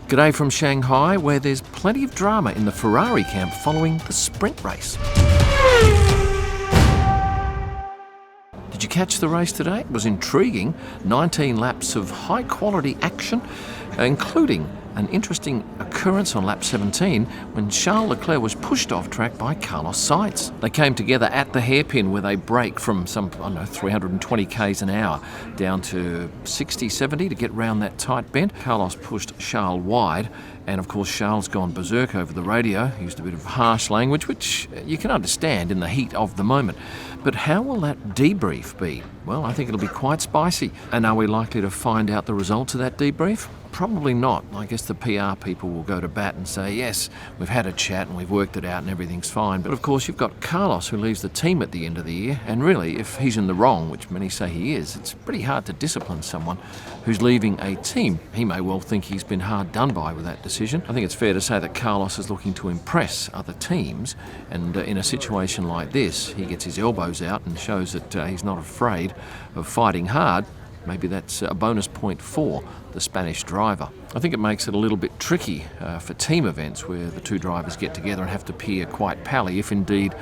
G'day from Shanghai, where there's plenty of drama in the Ferrari camp following the sprint race. Did you catch the race today? It was intriguing. 19 laps of high-quality action, including an interesting occurrence on lap 17 when Charles Leclerc was pushed off track by Carlos Sainz. They came together at the hairpin where they brake from 320 k's an hour down to 60, 70 to get round that tight bend. Carlos pushed Charles wide, and of course Charles gone berserk over the radio, used a bit of harsh language, which you can understand in the heat of the moment. But how will that debrief be? Well, I think it'll be quite spicy. And are we likely to find out the results of that debrief? Probably not. I guess the PR people will go to bat and say, yes, we've had a chat and we've worked it out and everything's fine. But of course, you've got Carlos who leaves the team at the end of the year. And really, if he's in the wrong, which many say he is, it's pretty hard to discipline someone who's leaving a team. He may well think he's been hard done by with that decision. I think it's fair to say that Carlos is looking to impress other teams. And in a situation like this, he gets his elbows out and shows that he's not afraid of fighting hard. Maybe that's a bonus point for the Spanish driver. I think it makes it a little bit tricky for team events where the two drivers get together and have to appear quite pally if indeed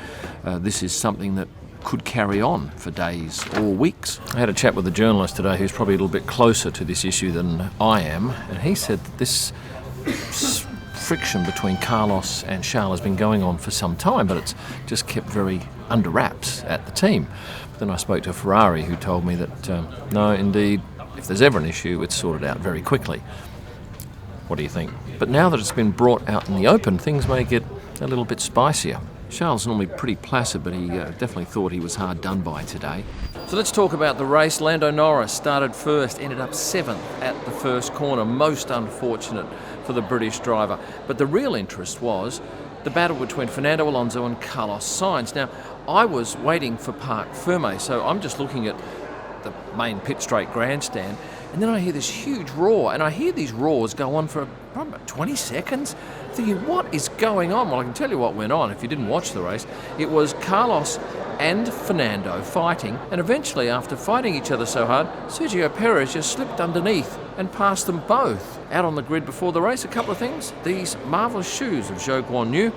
this is something that could carry on for days or weeks. I had a chat with a journalist today who's probably a little bit closer to this issue than I am, and he said that this friction between Carlos and Charles has been going on for some time, but it's just kept very under wraps at the team. But then I spoke to Ferrari, who told me that no, indeed, if there's ever an issue, it's sorted out very quickly. What do you think? But now that it's been brought out in the open, things may get a little bit spicier. Charles is normally pretty placid, but he definitely thought he was hard done by today. So let's talk about the race. Lando Norris started first, ended up 7th at the first corner. Most unfortunate for the British driver. But the real interest was the battle between Fernando Alonso and Carlos Sainz. Now, I was waiting for Parc Ferme, so I'm just looking at the main pit straight grandstand, and then I hear this huge roar, and I hear these roars go on for probably about 20 seconds, thinking, what is going on? Well, I can tell you what went on if you didn't watch the race. It was Carlos and Fernando fighting, and eventually, after fighting each other so hard, Sergio Perez just slipped underneath and passed them both. Out on the grid before the race, a couple of things. These marvellous shoes of Zhou Guanyu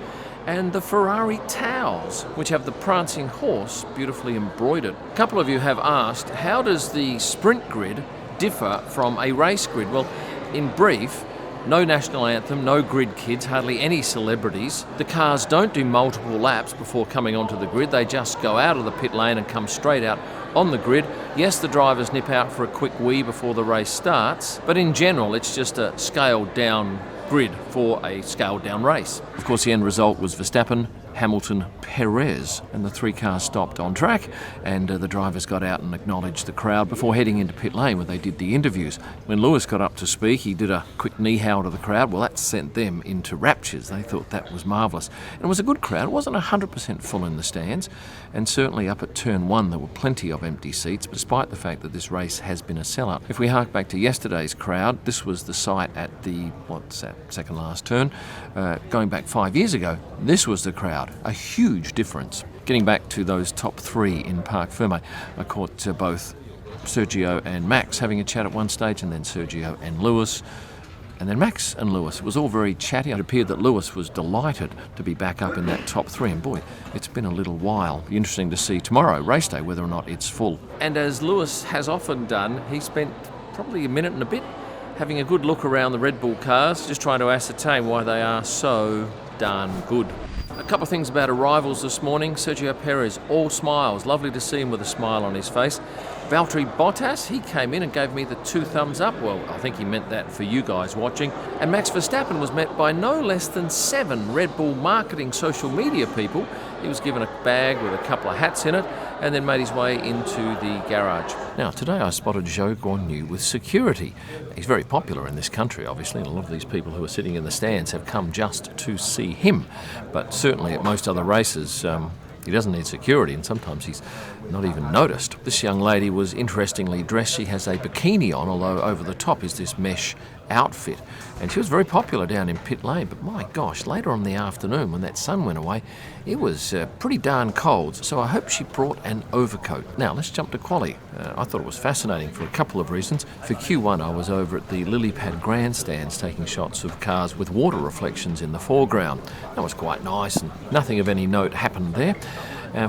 and the Ferrari towels, which have the prancing horse beautifully embroidered. A couple of you have asked, how does the sprint grid differ from a race grid? Well, in brief, no national anthem, no grid kids, hardly any celebrities. The cars don't do multiple laps before coming onto the grid. They just go out of the pit lane and come straight out on the grid. Yes, the drivers nip out for a quick wee before the race starts, but in general, it's just a scaled down grid for a scaled down race. Of course, the end result was Verstappen, Hamilton, Perez, and the three cars stopped on track, and the drivers got out and acknowledged the crowd before heading into pit lane where they did the interviews. When Lewis got up to speak, he did a quick knee-howl to the crowd. Well, that sent them into raptures. They thought that was marvellous. And it was a good crowd. It wasn't 100% full in the stands, and certainly up at turn 1 there were plenty of empty seats, despite the fact that this race has been a sellout. If we hark back to yesterday's crowd, this was the site at the, second last turn. Going back 5 years ago, this was the crowd. A huge difference. Getting back to those top 3 in Parc Ferme, I caught both Sergio and Max having a chat at one stage, and then Sergio and Lewis, and then Max and Lewis. It was all very chatty. It appeared that Lewis was delighted to be back up in that top 3, and boy, it's been a little while. Be interesting to see tomorrow, race day, whether or not it's full. And as Lewis has often done, he spent probably a minute and a bit having a good look around the Red Bull cars, just trying to ascertain why they are so darn good. A couple of things about arrivals this morning. Sergio Perez, all smiles. Lovely to see him with a smile on his face. Valtteri Bottas, he came in and gave me the 2 thumbs up. Well, I think he meant that for you guys watching. And Max Verstappen was met by no less than 7 Red Bull marketing social media people. He was given a bag with a couple of hats in it and then made his way into the garage. Now, today I spotted Zhou Guanyu with security. He's very popular in this country, obviously, and a lot of these people who are sitting in the stands have come just to see him. But certainly at most other races, he doesn't need security, and sometimes he's not even noticed. This young lady was interestingly dressed. She has a bikini on, although over the top is this mesh outfit. And she was very popular down in pit lane, but my gosh, later on in the afternoon when that sun went away, it was pretty darn cold, so I hope she brought an overcoat. Now let's jump to quali. I thought it was fascinating for a couple of reasons. For Q1 I was over at the lily pad grandstands taking shots of cars with water reflections in the foreground. That was quite nice, and nothing of any note happened there.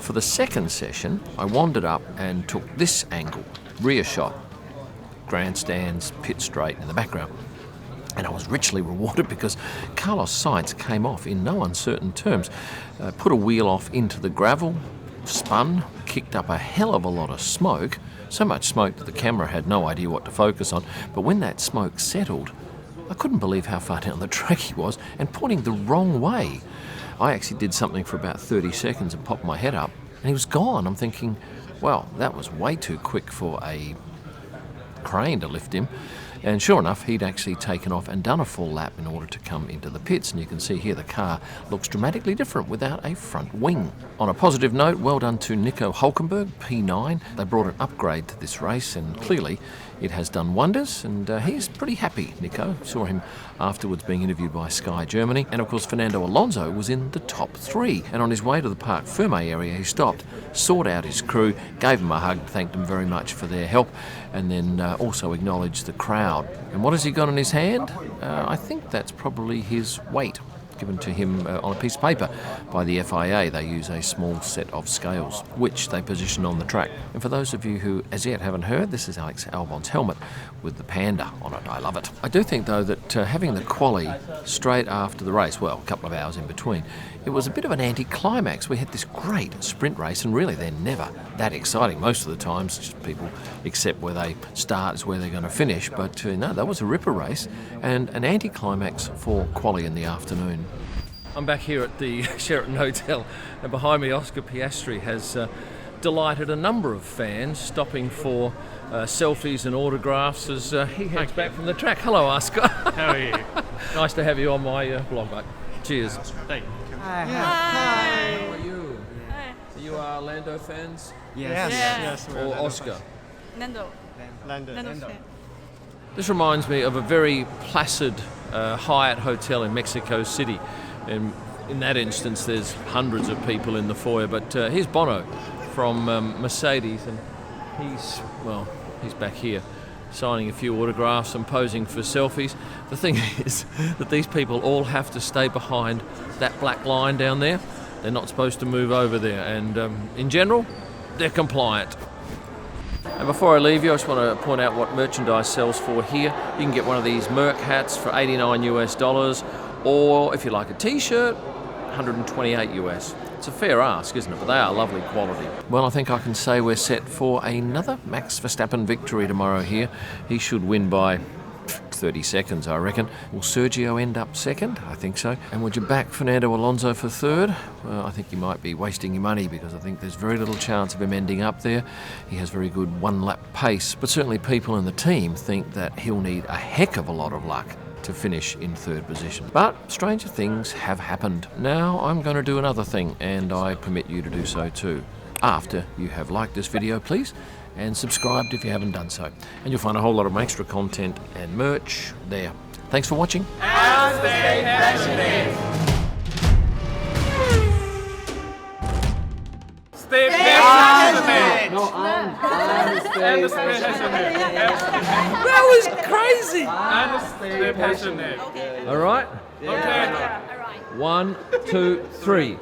For the second session I wandered up and took this angle, rear shot, grandstands, pit straight in the background. And I was richly rewarded because Carlos Sainz came off in no uncertain terms, put a wheel off into the gravel, spun, kicked up a hell of a lot of smoke, so much smoke that the camera had no idea what to focus on. But when that smoke settled, I couldn't believe how far down the track he was and pointing the wrong way. I actually did something for about 30 seconds and popped my head up and he was gone. I'm thinking, well, that was way too quick for a crane to lift him. And sure enough, he'd actually taken off and done a full lap in order to come into the pits. And you can see here the car looks dramatically different without a front wing. On a positive note, well done to Nico Hulkenberg, P9. They brought an upgrade to this race and clearly it has done wonders, and he's pretty happy, Nico. Saw him afterwards being interviewed by Sky Germany. And of course Fernando Alonso was in the top 3, and on his way to the Parc Ferme area he stopped, sought out his crew, gave them a hug, thanked them very much for their help, and then also acknowledged the crowd. And what has he got in his hand? I think that's probably his weight, given to him on a piece of paper by the FIA. They use a small set of scales, which they position on the track. And for those of you who as yet haven't heard, this is Alex Albon's helmet with the panda on it. I love it. I do think though that having the quali straight after the race, well, a couple of hours in between, it was a bit of an anticlimax. We had this great sprint race, and really they're never that exciting. Most of the times just people accept where they start is where they're going to finish, but no, that was a ripper race and an anticlimax for quali in the afternoon. I'm back here at the Sheraton Hotel, and behind me Oscar Piastri has delighted a number of fans, stopping for selfies and autographs as he heads back from the track. Hello, Oscar. How are you? Nice to have you on my blog, mate. Cheers. Thank you. Hi. How are you? Hi. Are you Lando fans? Yes. we're Or Lando Oscar? Nando. Lando. fan. This reminds me of a very placid Hyatt hotel in Mexico City. And in that instance, there's hundreds of people in the foyer. But here's Bono from Mercedes, and he's back here signing a few autographs and posing for selfies. The thing is that these people all have to stay behind that black line down there. They're not supposed to move over there, and in general, they're compliant. And before I leave you, I just want to point out what merchandise sells for here. You can get one of these Merc hats for $89 US, or if you like a t-shirt, $128 US. It's a fair ask, isn't it? But they are lovely quality. Well, I think I can say we're set for another Max Verstappen victory tomorrow here. He should win by 30 seconds, I reckon. Will Sergio end up second? I think so. And would you back Fernando Alonso for third? Well, I think you might be wasting your money, because I think there's very little chance of him ending up there. He has very good one-lap pace, but certainly people in the team think that he'll need a heck of a lot of luck to finish in third position. But stranger things have happened. Now I'm going to do another thing, and I permit you to do so too. After you have liked this video, please, and subscribed if you haven't done so. And you'll find a whole lot of extra content and merch there. Thanks for watching. And stay passionate. Stay passionate. No, And stay passionate. that was crazy. And stay passionate. All right. Okay. 1, 2, 3.